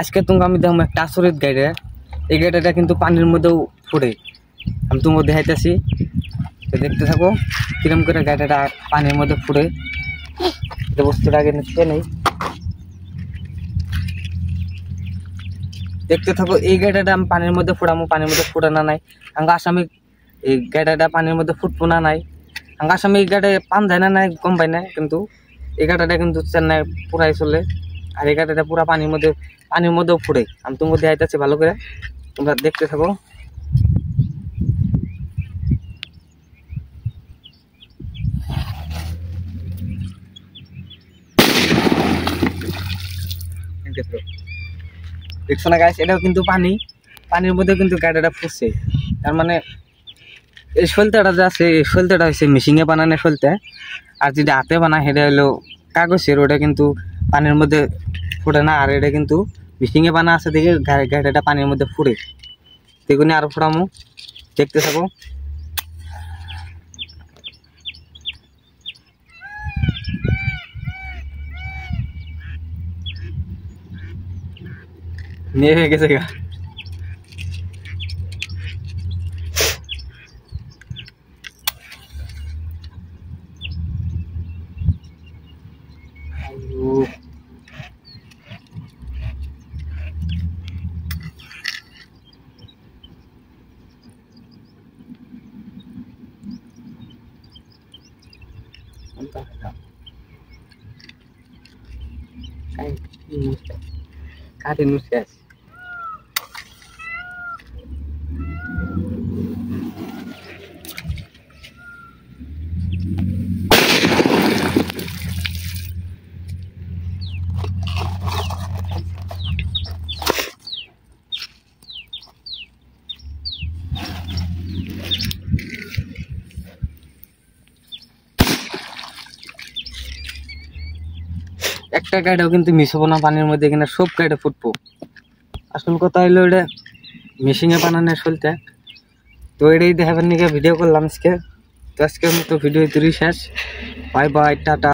আজকে তোমাকে আমি দেখবো একটা আসরিত গাড়ি। এই গাড়িটা কিন্তু পানির মধ্যেও ফুটে। আমি তোমাকে দেখাইতেছি, তো দেখতে থাকো কিরম করে গাড়িটা পানির মধ্যে ফুটে। বস্তুটা আগে নিচ্ছে নেই, দেখতে থাকো। এই গাড়িটা আমি পানির মধ্যে ফুটামো, পানির মধ্যে ফুটানো নাই আঙ্গা আসামি। এই গাড়িটা পানির মধ্যে ফুটবো না নাই আঙ্গা আসামি। এই গাড়ি পান যায় না নাই কম পাই না, কিন্তু এই গাড়িটা কিন্তু চেন্নাই পুরাই চলে। আর এই গাড়িটা পুরা পানির মধ্যেও ফুটে। আমি তোমাকে দেখাইতেছি ভালো করে, তোমরা দেখতে থাকো। দেখছো না গাইস, এটাও কিন্তু পানির মধ্যে কিন্তু গাড়িটা ফুটছে। তার মানে এই সলতেটা যে আছে, এই সলতেটা হচ্ছে মেশিনে বানানো সলতে। আর যেটা হাতে বানায় সেটা হলো কাগজের, ওটা কিন্তু পানির মধ্যে ফুটে না। আর এটা কিন্তু মেশিনে বানা আছে দেখে গাড়িটা পানির মধ্যে ফুটে। দেখুন আরো ফুটামো, দেখতে থাকো। নিয়ে হয়ে গেছে গা। Katin nusias. একটা গাড়িও কিন্তু মিস হবো না পানির মধ্যে, কিনা সব গাড়ি ফুটবো। আসল কথা হইলো এটা মেশিনে বানানো চলতে। তো এটাই দেখাবার নিয়ে ভিডিও করলাম আজকে। তো আজকের মতো ভিডিও শেষ। Bye bye, tata.